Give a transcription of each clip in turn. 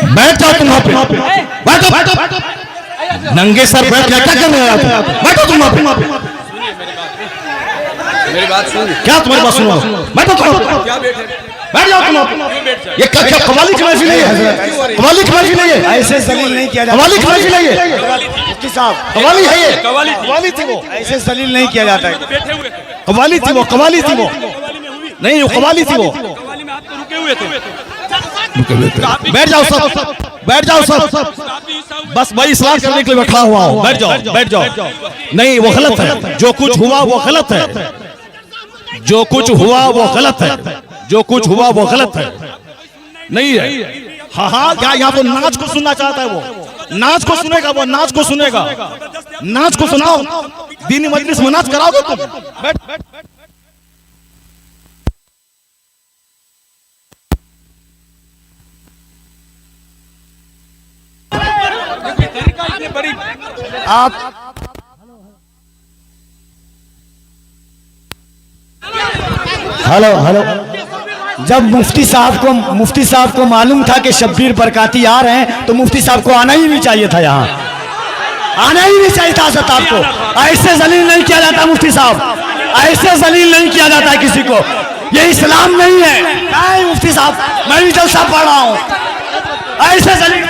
बैठ जाओ तुम वहां पे, बैठो बैठो, नंगे सर बैठ क्या कर रहे हो? बैठो तुम वहां पे, मेरी बात सुन। क्या तुम्हारी बात सुनो? बैठो तुम, क्या बैठे? बैठ जाओ तुम। ये क्या कवाली की महफिल नहीं है? कवाली की महफिल नहीं है, ऐसे जलील नहीं किया जाता। कवाली की महफिल नहीं है, मुफ्ती साहब कवाली है ये, कवाली थी वो, ऐसे जलील नहीं किया जाता है। बैठे हुए कवाली थी वो, कवाली थी वो, नहीं वो कवाली थी वो। कवाली में आप तो रुके हुए थे। बैठ जाओ सब, बैठ जाओ सब, बस भाई इस्लाम करने के लिए बैठा हुआ हूँ। बैठ जाओ, बैठ जाओ। नहीं वो गलत है, जो कुछ हुआ वो गलत है, जो कुछ हुआ वो गलत है, जो कुछ हुआ वो गलत है, नहीं है। हाँ हाँ, क्या यहाँ तो नाच को सुनना चाहता है वो, नाच को सुनेगा वो, नाच को सुनेगा, नाच को सुनाओ। दीनी मजलिस में नाच कराओगे तुम? बैठ बैठ। आप हेलो हेलो, जब मुफ्ती साहब को मालूम था कि शब्बीर बरकाती आ रहे हैं तो मुफ्ती साहब को आना ही नहीं चाहिए था, यहाँ आना ही नहीं चाहिए था। आपको ऐसे जलील नहीं किया जाता मुफ्ती साहब, ऐसे जलील नहीं किया जाता है किसी को, ये इस्लाम नहीं है। नहीं मुफ्ती साहब, मैं भी जलसा पढ़ रहा हूँ, ऐसे जलील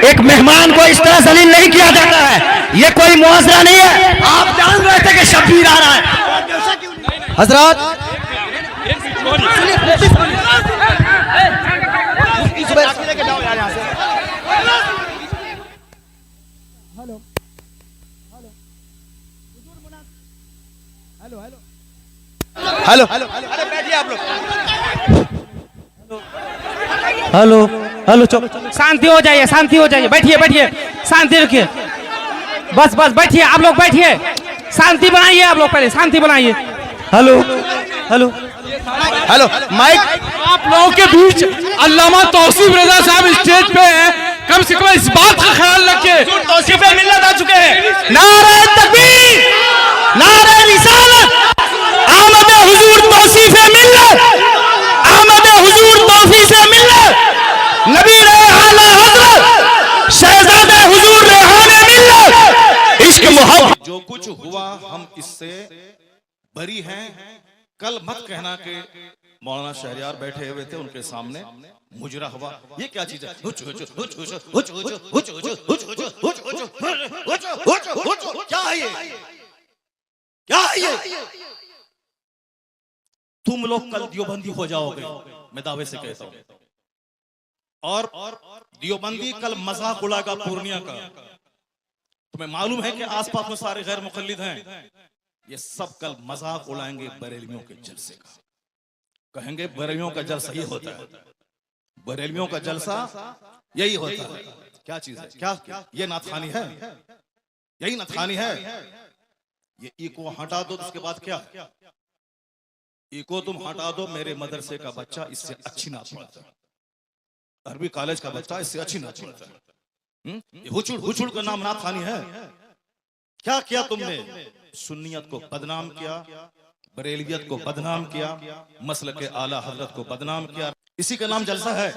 एक मेहमान को इस तरह जलील नहीं किया जाता है, ये कोई मुआवजा नहीं है। आप जान रहे थे कि शब्बीर आ रहा है। हजरत हेलो हेलो, अरे बैठिए आप लोग, हेलो हेलो, शांति हो जाइए, शांति हो जाइए, बैठिए बैठिए, शांति रखिए, बस बस बैठिए आप लोग, बैठिए, शांति बनाइए आप लोग, पहले शांति बनाइए। Hello hello hello mic. आप लोगों के बीच अल्लामा तौसीफ रजा साहब स्टेज पे हैं, कम से कम इस बात का ख्याल रखिए। तौसीफ मिल्लत आ चुके हैं। नारे तकबीर, नारे रिसालत, आमद हुजूर तौसीफ मिल्लत, आमद हुजूर तौसीफ मिल्लत, नबी आला हजरत शहजादे हुजूर रेहाने मिल्लत, इश्क मोहब्बत। जो कुछ हुआ हम इससे बरी हैं। कल मत कहना कि मौलाना शहरियार बैठे हुए थे उनके सामने मुजरा हुआ, ये क्या चीज है? क्या है ये? क्या है ये? तुम लोग कल दियोबंदी हो जाओगे, मैं दावे से कहता हूं, और दियोबंदी कल मजाक उड़ाएगा पूर्णिया का। तुम्हें मालूम है कि आसपास में सारे गैर मुकल्लिद हैं, ये सब कल मजाक उड़ाएंगे बरेलवियों के जलसे का। कहेंगे बरेलवियों का जलसा ये होता है, बरेलवियों का जलसा यही होता है। क्या चीज है? क्या ये नाथखानी है? यही नाथखानी है। ये इको हटा दो, उसके बाद क्या? इको तुम हटा दो, मेरे मदरसे का बच्चा इससे अच्छी नात पढ़ता है, अरबी कॉलेज का बच्चा इससे अच्छी नात पढ़ता है। हुचुड़ हुचुड़ का नाम नाथखानी है। क्या किया तुमने? सुन्नियत को बदनाम किया, बरेलवियत को बदनाम किया, मसलक आला हजरत को बदनाम किया। इसी का नाम जलसा है,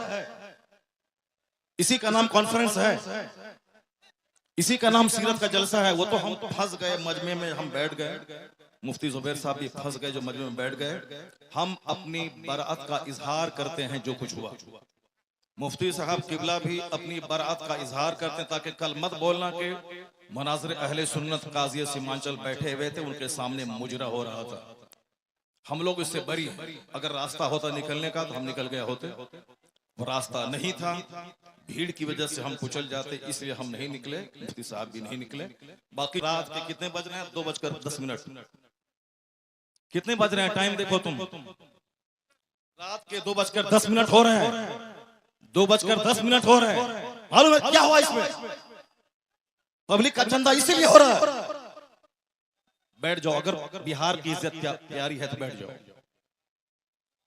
इसी का नाम कॉन्फ्रेंस है, इसी का नाम सीरत का जलसा है। वो तो हम फंस गए मजमे में, हम बैठ गए, मुफ्ती जुबैर साहब भी फंस गए जो मजमे में बैठ गए। हम अपनी बराअत का इजहार करते हैं जो कुछ हुआ। मुफ्ती साहब किबला भी अपनी बराअत का इजहार करते हैं, ताकि कल मत बोलना कि मनाज़िर अहले सुन्नत काज़ी सीमांचल बैठे हुए थे, उनके सामने मुजरा हो रहा था। हम लोग इससे बरी हैं। अगर रास्ता होता निकलने का तो हम निकल गए होते, वो रास्ता नहीं था, भीड़ की वजह से हम कुचल जाते, इसलिए हम नहीं निकले, मुफ्ती साहब भी नहीं निकले। बाकी रात के कितने बज रहे हैं? 2:10। कितने बज रहे हैं? टाइम देखो तुम, रात के 2:10 हो रहे हैं, 2:10 हो रहे हैं। मालूम है क्या हुआ इसमें? पब्लिक का चंदा इसीलिए हो रहा है। बैठ जाओ, अगर बिहार की इज्जत प्यारी है तो बैठ जाओ,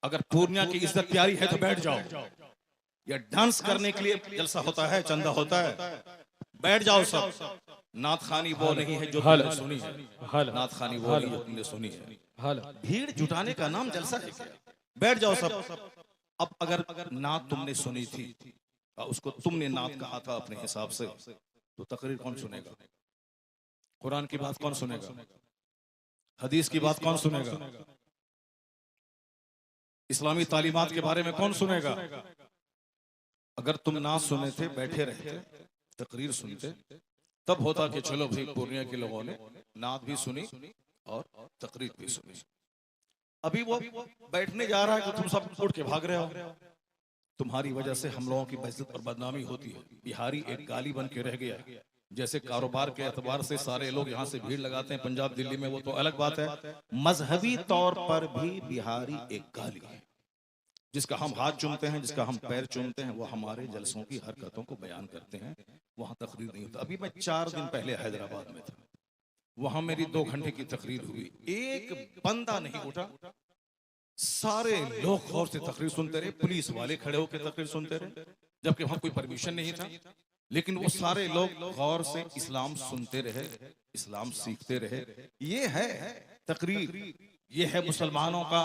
अगर पूर्णिया की इज्जत प्यारी है तो बैठ जाओ। ये डांस करने के लिए जलसा होता है, चंदा होता है, बैठ जाओ सब। नाथखानी वो नहीं है जो तुमने सुनी है, नाथखानी वो नहीं जो तुमने सुनी है। भीड़ जुटाने का नाम जलसा है क्या? बैठ जाओ सब। अब अगर नात तुमने सुनी थी उसको तुमने नात कहा था अपने हिसाब से, तो तकरीर कौन सुनेगा? कुरान की बात कौन सुनेगा? हदीस की बात कौन सुनेगा? इस्लामी तालीमात के बारे में कौन सुनेगा? अगर तुम ना सुने थे, बैठे रहते, तकरीर सुनते, तब होता कि चलो भाई पूर्णिया के लोगों ने नात भी सुनी और तकरीर भी सुनी। अभी वो बैठने जा रहा है कि तुम सब उठ के भाग रहे हो। तुम्हारी वजह से हम लोगों की बेइज्जत और बदनामी होती है। बिहारी एक गाली बन के रह गया। जैसे कारोबार के एतबार से सारे लोग यहाँ से भीड़ लगाते हैं पंजाब दिल्ली में, वो तो अलग बात है। मजहबी तौर पर भी बिहारी एक गाली है। जिसका हम हाथ चूमते हैं, जिसका हम पैर चूमते हैं, वो हमारे जलसों की हरकतों को बयान करते हैं। वहां तकरीर नहीं होता। अभी मैं 4 दिन पहले हैदराबाद में था, वहां मेरी 2 घंटे की तकरीर हुई। एक बंदा नहीं उठा, सारे लोग गौर से तकरीर सुनते रहे। पुलिस वाले खड़े होकर तकरीर सुनते रहे, जबकि वहां कोई परमिशन नहीं था। लेकिन वो सारे लोग गौर से इस्लाम सुनते रहे, इस्लाम सीखते रहे। ये है तकरीर, ये है मुसलमानों का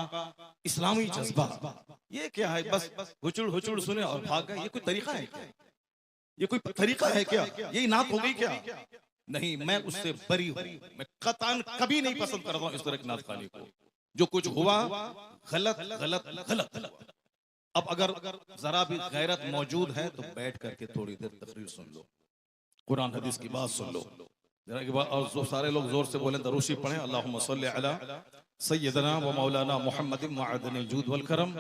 इस्लामी जज्बा। ये क्या है? बस हुचुड़ हुचुड़ सुने और भाग गए। ये कोई तरीका है क्या? ये कोई तरीका है क्या? यही नात हो गई क्या? नहीं, मैं उससे बरी हूं। मैं कतान कभी नहीं पसंद करता हूं इस तरह की नात खाने को। जो कुछ हुआ गलत गलत गलत। अब अगर जरा भी गैरत मौजूद है तो बैठ करके थोड़ी देर तकरीर सुन लो, कुरान हदीस की बात सुन लो जरा के बाद। और जो सारे लोग जोर से बोले दरूशी पढ़े, अल्लाहुम्मा सल्ली अला सय्यदना व मौलाना मुहम्मदिन मअदनिल जूद वल करम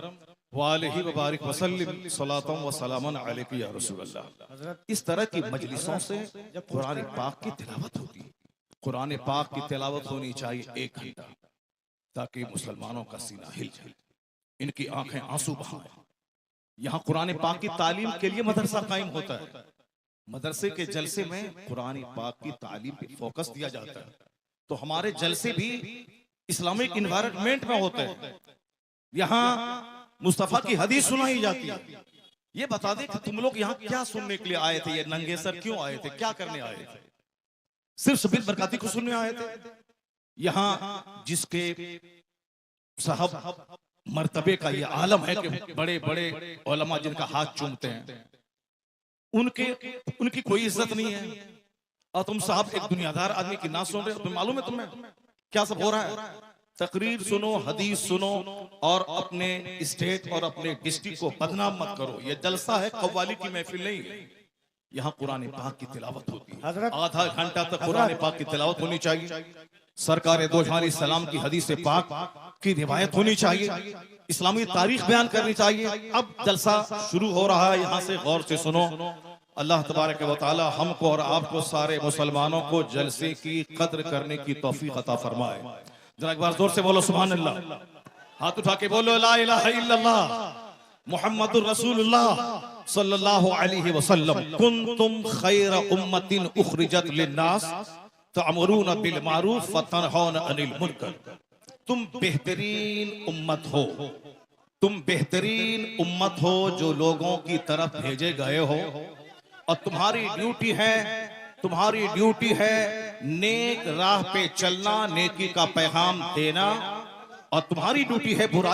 व आलिहि व बारिक व सल्लिम सलातन व सलामन अलैका या रसूल अल्लाह। इस तरह की मजलिसों से जब कुरान पाक की तिलावत होती है, कुरान पाक की तिलावत होनी चाहिए 1 घंटा, ताकि मुसलमानों का सीना हिल जाए, इनकी आंखें आंसू बहाएं। यहाँ कुरान पाक की तालीम के लिए मदरसा कायम होता है। मदरसे के जलसे में कुरान पाक की तालीम पे फोकस दिया जाता है। तो हमारे जलसे भी इस्लामिक इन्वायरमेंट में होते हैं। यहाँ मुस्तफा की हदीस सुनाई जाती है। ये बता दे कि तुम लोग यहाँ क्या सुनने के लिए आए थे? ये नंगे सर क्यों आए थे? क्या करने आए थे? सिर्फ शबीर बरकाती को सुनने आए थे? यहाँ जिसके साहब मर्तबे का ये आलम है कि बड़े बड़े उलमा जिनका हाथ चूमते हैं, उनकी कोई इज्जत नहीं है। और तुम साहब एक दुनियादार आदमी की ना सुन रहे हो। तुम्हें मालूम है तुम्हें क्या सब हो रहा है? तकरीर सुनो, हदीस सुनो और अपने स्टेट और अपने डिस्ट्रिक्ट को बदनाम मत करो। ये जलसा है, कव्वाली की महफिल नहीं है। यहाँ कुरान पाक की तिलावत होती है। आधा घंटा तक कुरान पाक की तिलावत होनी चाहिए। सरकार दो जहां सलाम की हदीस पाक की रिवायत होनी चाहिए। इस्लामी तारीख बयान करनी चाहिए। अब जलसा शुरू हो रहा है, यहाँ से गौर से सुनो। अल्लाह तबारक व तआला हमको और आपको सारे मुसलमानों को जलसे की कद्र करने की तौफीक अता फरमाए। जरा एक बार जोर से बोलो सुभान अल्लाह। हाथ उठा के बोलो ला इलाहा इल्लल्लाह मुहम्मदुर रसूलुल्लाह सल्लल्लाहु अलैहि वसल्लम। कुंतुम खैर उम्मतिन उखरिजत लिन्नास तअमुरूना बिल मारूफ व तनहौना अनिल मुनकर। तुम बेहतरीन उम्मत हो, तुम बेहतरीन उम्मत हो जो लोगों की तरफ भेजे गए हो। और तुम्हारी ड्यूटी है नेक राह पे चलना, नेकी का पैगाम देना। और तुम्हारी ड्यूटी है बुराई